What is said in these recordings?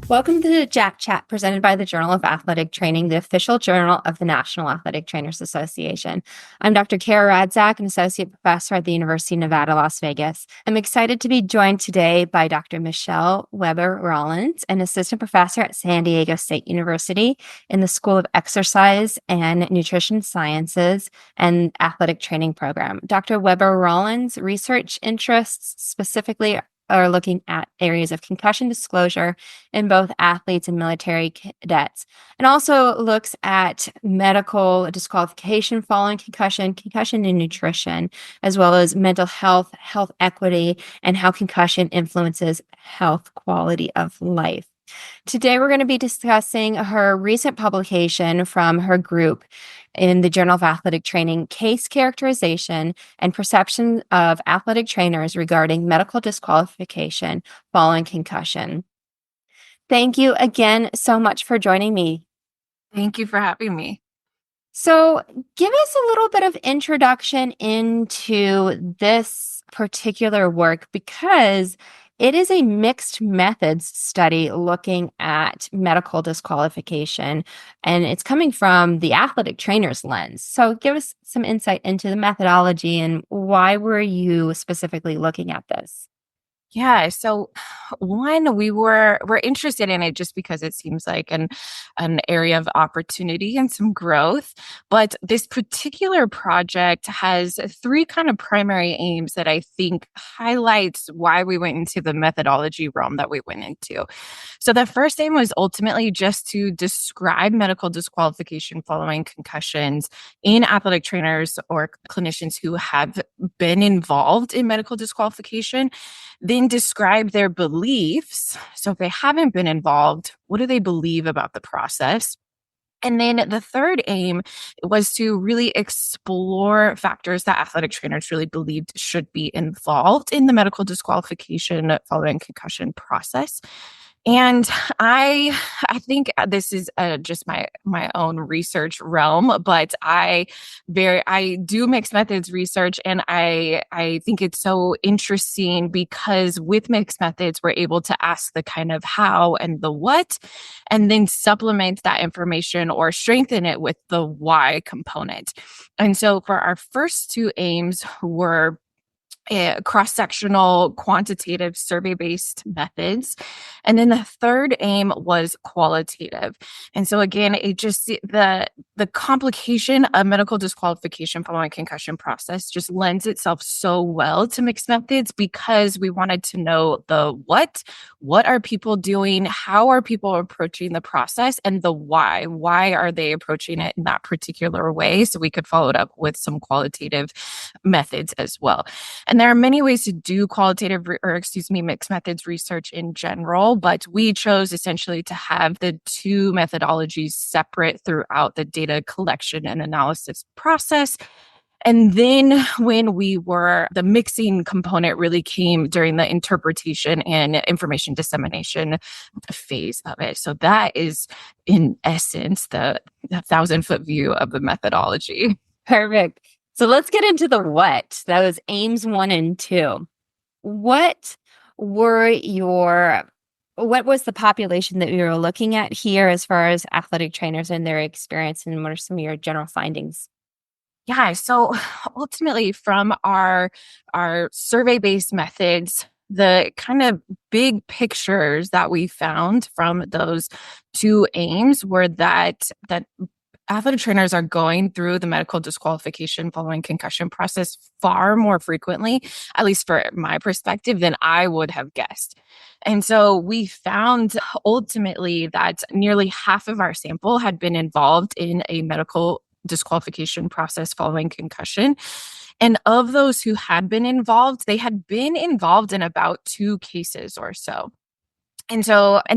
Welcome to the JAT Chat presented by the Journal of Athletic Training, the official journal of the National Athletic Trainers Association. I'm Dr. Kara Radzak, an associate professor at the University of Nevada, Las Vegas. I'm excited to be joined today by Dr. Michelle Weber-Rollins, an assistant professor at San Diego State University in the School of Exercise and Nutrition Sciences and Athletic Training Program. Dr. Weber-Rollins' research interests specifically are looking at areas of concussion disclosure in both athletes and military cadets, and also looks at medical disqualification following concussion, concussion and nutrition, as well as mental health, health equity, and how concussion influences health quality of life. Today, we're going to be discussing her recent publication from her group in the Journal of Athletic Training, Case Characterization and Perception of Athletic Trainers Regarding Medical Disqualification Following Concussion. Thank you again so much for joining me. Thank you for having me. So, give us a little bit of introduction into this particular work, because it is a mixed methods study looking at medical disqualification, and it's coming from the athletic trainer's lens. So give us some insight into the methodology and why were you specifically looking at this? Yeah. So one, we're interested in it just because it seems like an area of opportunity and some growth. But this particular project has three kind of primary aims that I think highlights why we went into the methodology realm that we went into. So the first aim was ultimately just to describe medical disqualification following concussions in athletic trainers or clinicians who have been involved in medical disqualification, then describe their beliefs. So if they haven't been involved, what do they believe about the process? And then the third aim was to really explore factors that athletic trainers really believed should be involved in the medical disqualification following concussion process. And I think this is just my own research realm, but I do mixed methods research, and I think it's so interesting because with mixed methods we're able to ask the kind of how and the what, and then supplement that information or strengthen it with the why component. And so for our first two aims were cross-sectional quantitative survey-based methods. And then the third aim was qualitative. And so again, it just the complication of medical disqualification following concussion process just lends itself so well to mixed methods because we wanted to know the what are people doing, how are people approaching the process, and the why are they approaching it in that particular way, so we could follow it up with some qualitative methods as well. And there are many ways to do mixed methods research in general, but we chose essentially to have the two methodologies separate throughout the data collection and analysis process. And then the mixing component really came during the interpretation and information dissemination phase of it. So that is, in essence, the 1,000-foot view of the methodology. Perfect. So let's get into the what. That was aims 1 and 2. What was the population that you were looking at here as far as athletic trainers and their experience, and what are some of your general findings? Yeah, so ultimately from our survey-based methods, the kind of big pictures that we found from those two aims were that athletic trainers are going through the medical disqualification following concussion process far more frequently, at least for my perspective, than I would have guessed. And so we found ultimately that nearly half of our sample had been involved in a medical disqualification process following concussion. And of those who had been involved, they had been involved in about 2 cases or so. And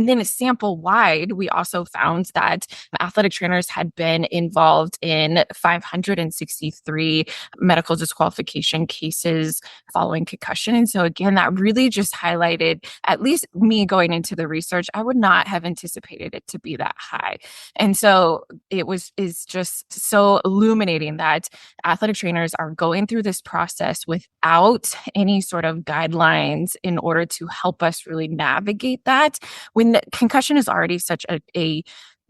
then sample wide, we also found that athletic trainers had been involved in 563 medical disqualification cases following concussion. And so again, that really just highlighted, at least me going into the research, I would not have anticipated it to be that high. And so is just so illuminating that athletic trainers are going through this process without any sort of guidelines in order to help us really navigate that. that when concussion is already such a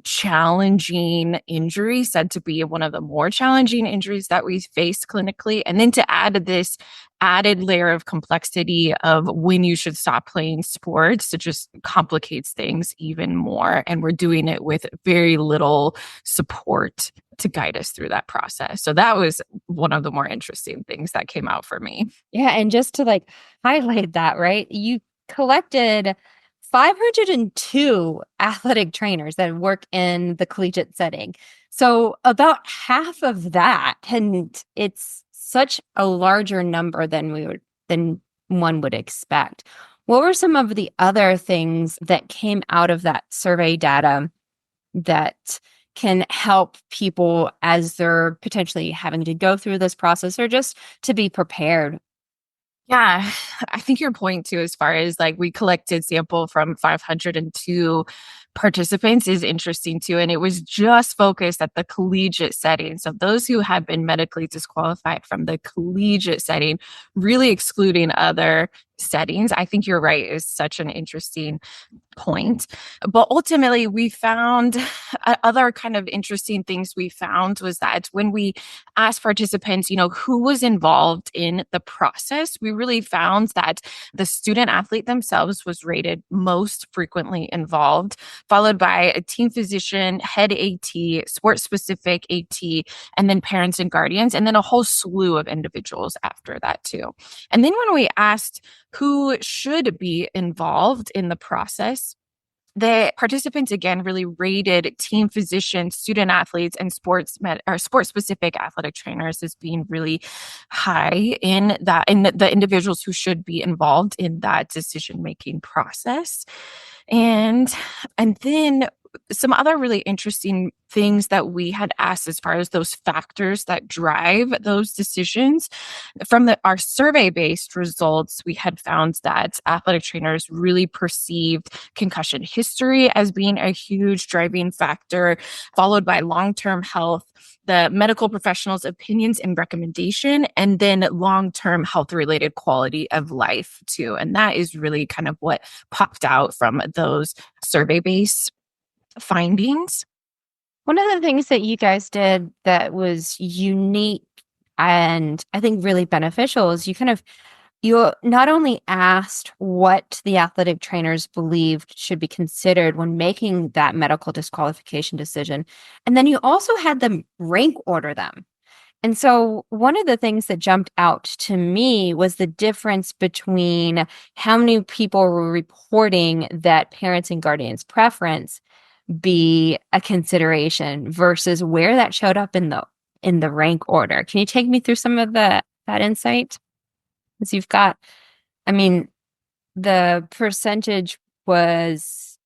challenging injury, said to be one of the more challenging injuries that we face clinically. And then to add this added layer of complexity of when you should stop playing sports, it just complicates things even more. And we're doing it with very little support to guide us through that process. So that was one of the more interesting things that came out for me. Yeah, and just to like highlight that, right? You collected 502 athletic trainers that work in the collegiate setting. So about half of that, and it's such a larger number than one would expect. What were some of the other things that came out of that survey data that can help people as they're potentially having to go through this process or just to be prepared? Yeah, I think your point too, as far as like we collected sample from 502 participants is interesting too. And it was just focused at the collegiate setting. So those who had been medically disqualified from the collegiate setting, really excluding other settings. I think you're right, is such an interesting point. But ultimately, we found other kind of interesting things we found was that when we asked participants, who was involved in the process, we really found that the student athlete themselves was rated most frequently involved, followed by a team physician, head AT, sports specific AT, and then parents and guardians, and then a whole slew of individuals after that, too. And then when we asked who should be involved in the process, the participants again really rated team physicians, student athletes, and sports specific athletic trainers as being really high in the individuals who should be involved in that decision making process. And then some other really interesting things that we had asked as far as those factors that drive those decisions. From our survey-based results, we had found that athletic trainers really perceived concussion history as being a huge driving factor, followed by long-term health, the medical professionals' opinions and recommendation, and then long-term health-related quality of life too. And that is really kind of what popped out from those survey-based findings. One of the things that you guys did that was unique and I think really beneficial is you not only asked what the athletic trainers believed should be considered when making that medical disqualification decision, and then you also had them rank order them. And so one of the things that jumped out to me was the difference between how many people were reporting that parents and guardians preference be a consideration versus where that showed up in the rank order. Can you take me through some of that insight? Because you've got, I mean, the percentage was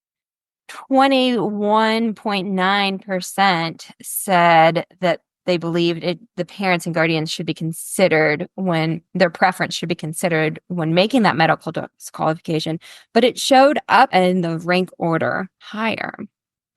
21.9% said that they believed the parents and guardians should be considered when their preference should be considered when making that medical disqualification, but it showed up in the rank order higher.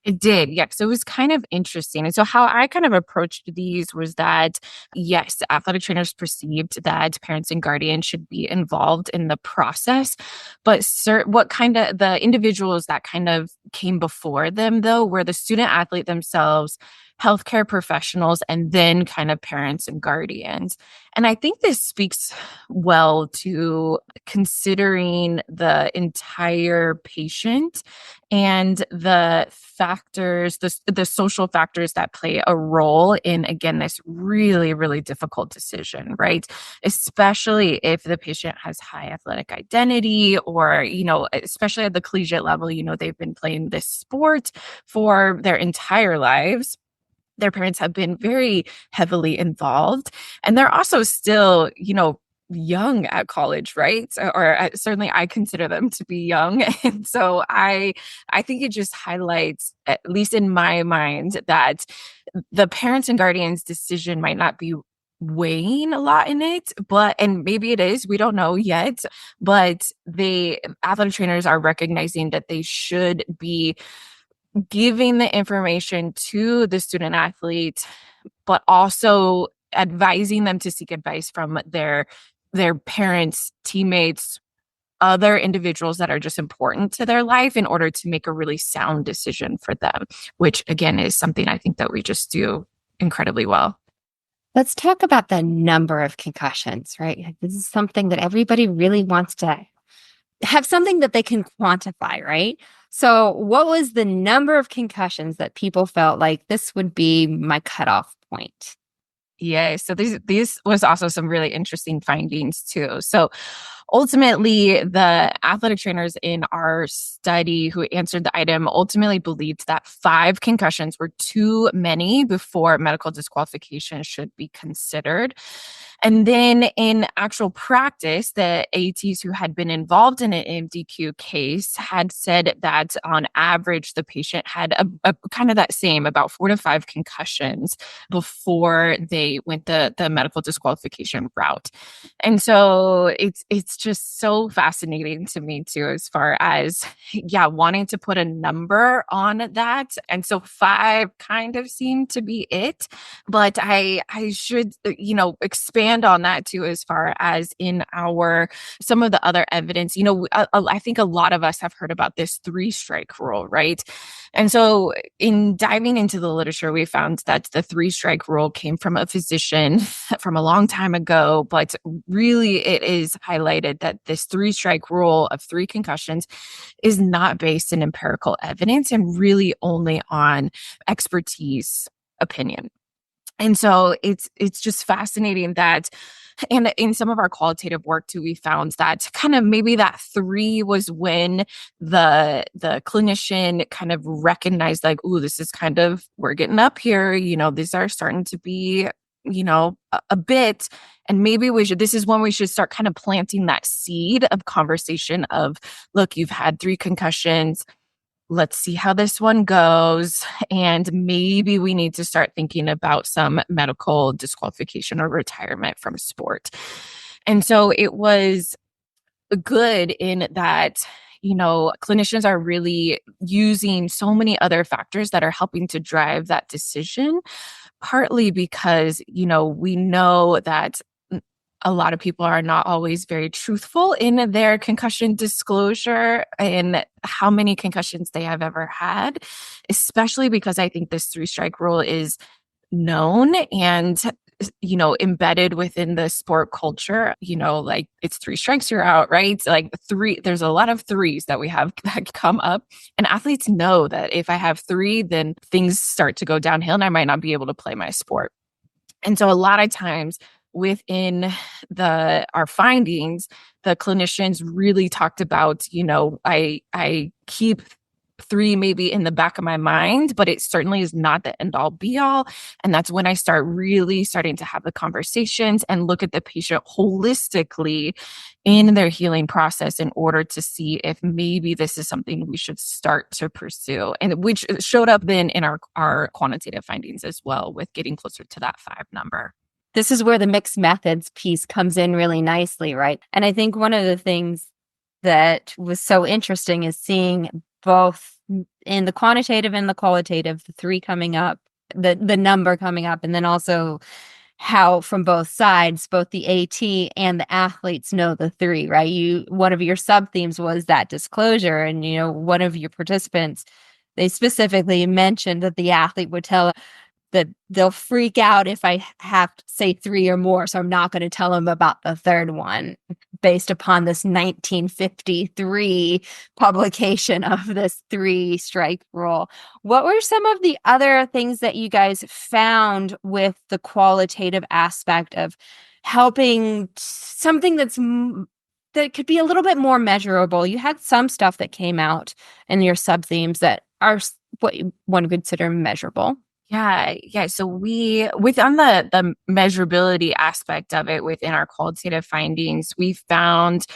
It did, yeah. So it was kind of interesting. And so how I kind of approached these was that, yes, athletic trainers perceived that parents and guardians should be involved in the process. But what kind of the individuals that kind of came before them, though, were the student athlete themselves, healthcare professionals, and then kind of parents and guardians. And I think this speaks well to considering the entire patient and the factors, the social factors that play a role in, again, this really, really difficult decision, right? Especially if the patient has high athletic identity or, especially at the collegiate level, they've been playing this sport for their entire lives. Their parents have been very heavily involved, and they're also still, young at college, right? Or certainly I consider them to be young. And so I think it just highlights, at least in my mind, that the parents and guardians decision might not be weighing a lot in it, and maybe it is, we don't know yet, but the athletic trainers are recognizing that they should be giving the information to the student athlete, but also advising them to seek advice from their parents, teammates, other individuals that are just important to their life in order to make a really sound decision for them, which again is something I think that we just do incredibly well. Let's talk about the number of concussions, right? This is something that everybody really wants to have something that they can quantify, right? So, what was the number of concussions that people felt like this would be my cutoff point? Yeah, so these was also some really interesting findings too. So ultimately, the athletic trainers in our study who answered the item ultimately believed that 5 concussions were too many before medical disqualification should be considered. And then in actual practice, the ATs who had been involved in an MDQ case had said that on average, the patient had a kind of that same about 4 to 5 concussions before they went the medical disqualification route. And so it's just so fascinating to me too, as far as yeah, wanting to put a number on that. And so 5 kind of seemed to be it. But I should, expand on that too, as far as in our some of the other evidence. I think a lot of us have heard about this 3-strike rule, right? And so in diving into the literature, we found that the 3-strike rule came from a physician from a long time ago, but really it is highlighted that this 3-strike rule of 3 concussions is not based in empirical evidence and really only on expertise opinion. And so it's just fascinating that, and in some of our qualitative work too, we found that kind of maybe that 3 was when the clinician kind of recognized like, ooh, this is kind of, we're getting up here, these are starting to be, a bit, and maybe this is when we should start kind of planting that seed of conversation of, look, you've had 3 concussions. Let's see how this one goes. And maybe we need to start thinking about some medical disqualification or retirement from sport. And so it was good in that, clinicians are really using so many other factors that are helping to drive that decision, partly because, we know that a lot of people are not always very truthful in their concussion disclosure and how many concussions they have ever had, especially because I think this 3-strike rule is known and embedded within the sport culture, like it's 3 strikes, you're out, right? Like there's a lot of threes that we have that come up. And athletes know that if I have 3, then things start to go downhill and I might not be able to play my sport. And so a lot of times within our findings, the clinicians really talked about, I keep 3 maybe in the back of my mind, but it certainly is not the end all be all. And that's when I start really starting to have the conversations and look at the patient holistically in their healing process in order to see if maybe this is something we should start to pursue. And which showed up then in our quantitative findings as well, with getting closer to that 5 number. This is where the mixed methods piece comes in really nicely, right? And I think one of the things that was so interesting is seeing both in the quantitative and the qualitative, the 3 coming up, the number coming up, and then also how from both sides, both the AT and the athletes know the 3, right? One of your sub themes was that disclosure, and one of your participants, they specifically mentioned that the athlete would tell that they'll freak out if I have to say 3 or more. So I'm not going to tell them about the third one based upon this 1953 publication of this 3-strike rule. What were some of the other things that you guys found with the qualitative aspect of helping something that could be a little bit more measurable? You had some stuff that came out in your sub themes that are what one would consider measurable. Yeah. So within the measurability aspect of it within our qualitative findings, we found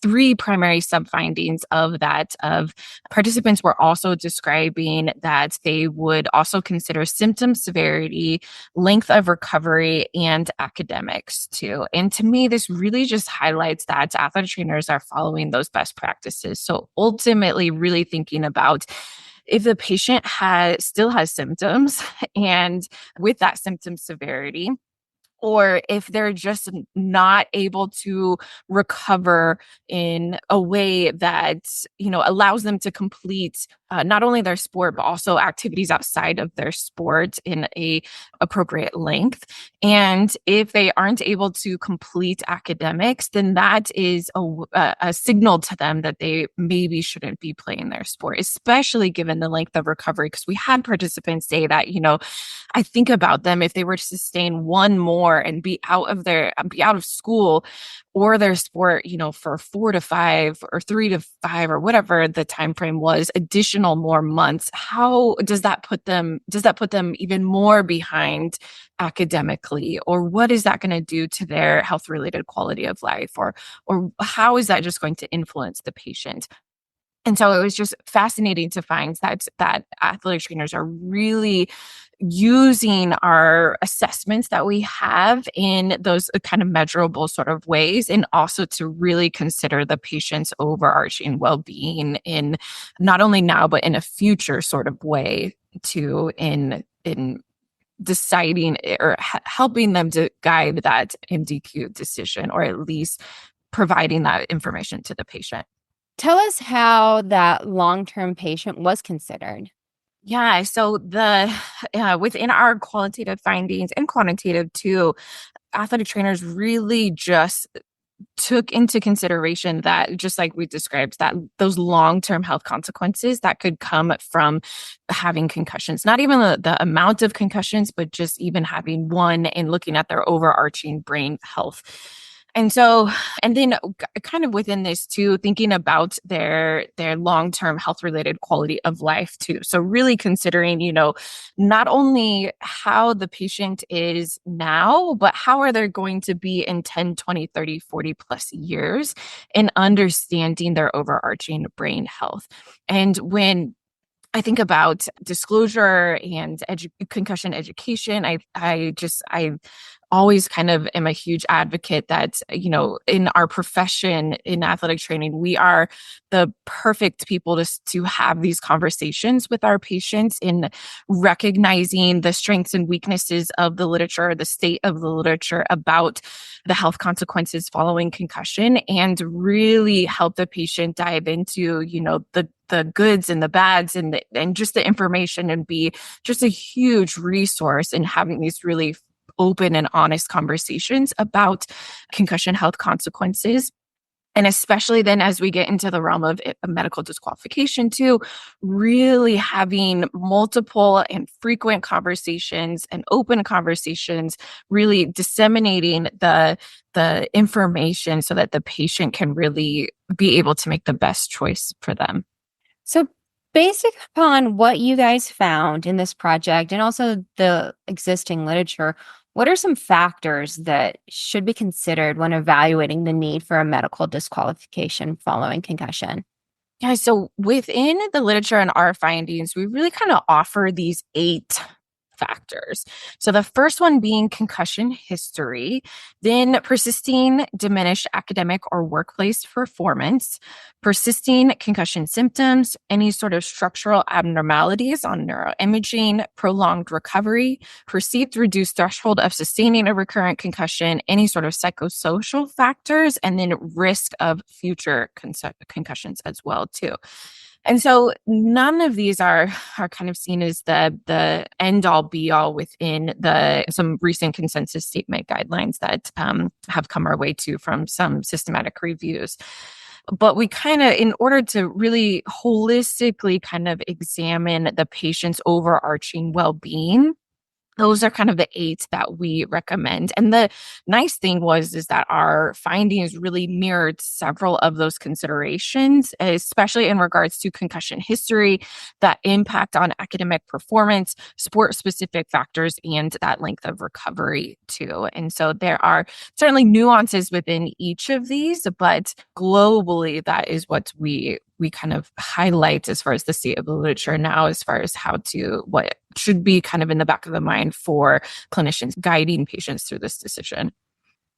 3 primary sub-findings of that. Of participants were also describing that they would also consider symptom severity, length of recovery, and academics too. And to me, this really just highlights that athletic trainers are following those best practices. So ultimately, really thinking about if the patient still has symptoms, and with that symptom severity, or if they're just not able to recover in a way that allows them to complete not only their sport but also activities outside of their sport in a appropriate length. And if they aren't able to complete academics, then that is a signal to them that they maybe shouldn't be playing their sport, especially given the length of recovery. Because we had participants say that, I think about them if they were to sustain one more and be out of school or their sport, for 4 to 5 or 3 to 5 or whatever the time frame was, additional more months. How does that put them? Does that put them even more behind academically, or what is that going to do to their health related quality of life, or how is that just going to influence the patient? And so it was just fascinating to find that athletic trainers are really using our assessments that we have in those kind of measurable sort of ways, and also to really consider the patient's overarching well-being in not only now but in a future sort of way too, in deciding or helping them to guide that MDQ decision, or at least providing that information to the patient. Tell us how that long-term patient was considered. Yeah, so the within our qualitative findings and quantitative too, athletic trainers really just took into consideration that, just like we described, that those long-term health consequences that could come from having concussions, not even the amount of concussions, but just even having one, and looking at their overarching brain health. And so, and then kind of within this too, thinking about their long-term health related quality of life too. So really considering, not only how the patient is now, but how are they going to be in 10, 20, 30, 40 plus years, and understanding their overarching brain health. And when I think about disclosure and concussion education, I always kind of am a huge advocate that, in our profession in athletic training, we are the perfect people to have these conversations with our patients, in recognizing the strengths and weaknesses of the literature, the state of the literature about the health consequences following concussion, and really help the patient dive into, the goods and the bads, and just the information, and be just a huge resource in having these really open and honest conversations about concussion health consequences. And especially then as we get into the realm of medical disqualification too, really having multiple and frequent conversations and open conversations, really disseminating the information so that the patient can really be able to make the best choice for them. So, based upon what you guys found in this project and also the existing literature, what are some factors that should be considered when evaluating the need for a medical disqualification following concussion? Yeah, so within the literature and our findings, we really kind of offer these 8 factors. So the first one being concussion history, then persisting diminished academic or workplace performance, persisting concussion symptoms, any sort of structural abnormalities on neuroimaging, prolonged recovery, perceived reduced threshold of sustaining a recurrent concussion, any sort of psychosocial factors, and then risk of future concussions as well too. And so none of these are kind of seen as the end all be all within some recent consensus statement guidelines that have come our way too from some systematic reviews. But we kind of, in order to really holistically kind of examine the patient's overarching well-being, those are kind of the 8 that we recommend. And the nice thing is that our findings really mirrored several of those considerations, especially in regards to concussion history, that impact on academic performance, sport specific factors, and that length of recovery too. And so there are certainly nuances within each of these, but globally, that is what we kind of highlight as far as the state of the literature now, as far as what should be kind of in the back of the mind for clinicians guiding patients through this decision.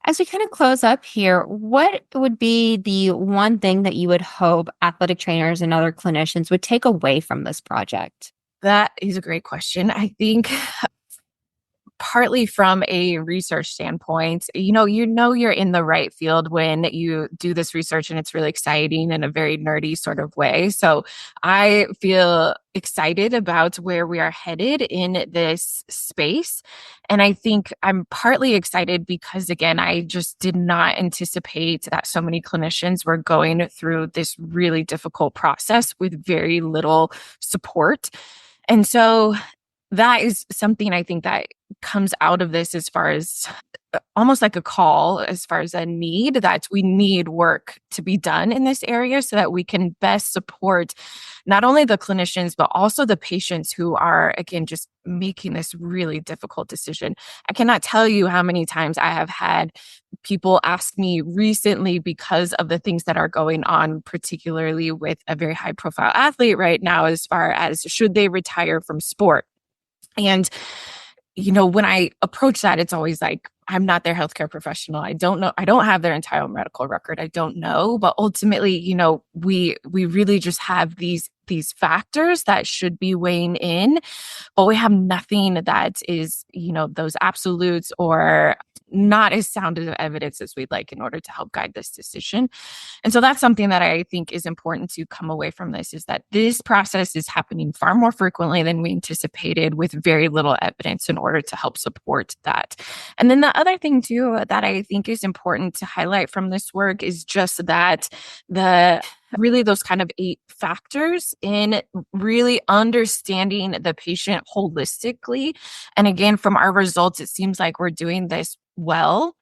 As we kind of close up here, what would be the one thing that you would hope athletic trainers and other clinicians would take away from this project? That is a great question. I think partly from a research standpoint. You know you're in the right field when you do this research and it's really exciting in a very nerdy sort of way. So I feel excited about where we are headed in this space. And I think I'm partly excited because, again, I just did not anticipate that so many clinicians were going through this really difficult process with very little support. And so that is something I think that comes out of this as far as almost like a call, as far as a need that we need work to be done in this area so that we can best support not only the clinicians, but also the patients who are, again, just making this really difficult decision. I cannot tell you how many times I have had people ask me recently because of the things that are going on, particularly with a very high profile athlete right now, as far as should they retire from sport. And, when I approach that, it's always like, I'm not their healthcare professional. I don't know. I don't have their entire medical record. I don't know. But ultimately, we really just have these factors that should be weighing in, but we have nothing that is, those absolutes or not as sound of evidence as we'd like in order to help guide this decision. And so that's something that I think is important to come away from this, is that this process is happening far more frequently than we anticipated with very little evidence in order to help support that. And then the other thing too that I think is important to highlight from this work is just that really those kind of 8 factors in really understanding the patient holistically. And again, from our results, it seems like we're doing this well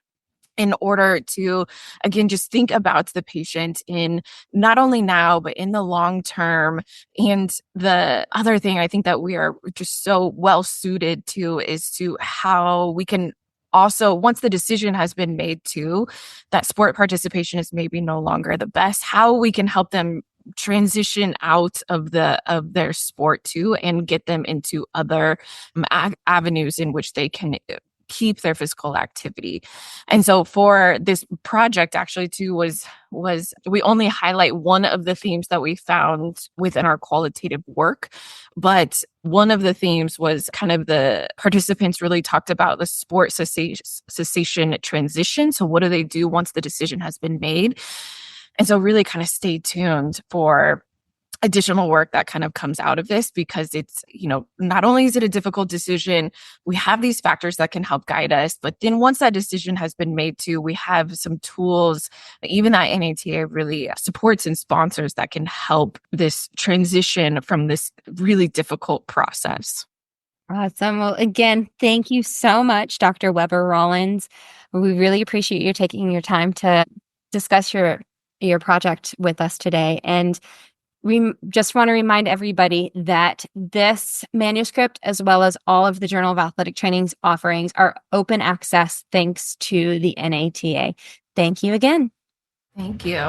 in order to, again, just think about the patient in not only now, but in the long term. And the other thing I think that we are just so well suited to is to how we can also, once the decision has been made to that sport participation is maybe no longer the best, how we can help them transition out of their sport too and get them into other avenues in which they can keep their physical activity. And so for this project actually too was we only highlight one of the themes that we found within our qualitative work, but one of the themes was kind of the participants really talked about the sport cessation transition. So what do they do once the decision has been made? And so really kind of stay tuned for additional work that kind of comes out of this, because it's, not only is it a difficult decision, we have these factors that can help guide us, but then once that decision has been made too, we have some tools, even that NATA really supports and sponsors that can help this transition from this really difficult process. Awesome. Well, again, thank you so much, Dr. Weber Rollins. We really appreciate you taking your time to discuss your project with us today. And we just want to remind everybody that this manuscript, as well as all of the Journal of Athletic Training's offerings, are open access thanks to the NATA. Thank you again. Thank you.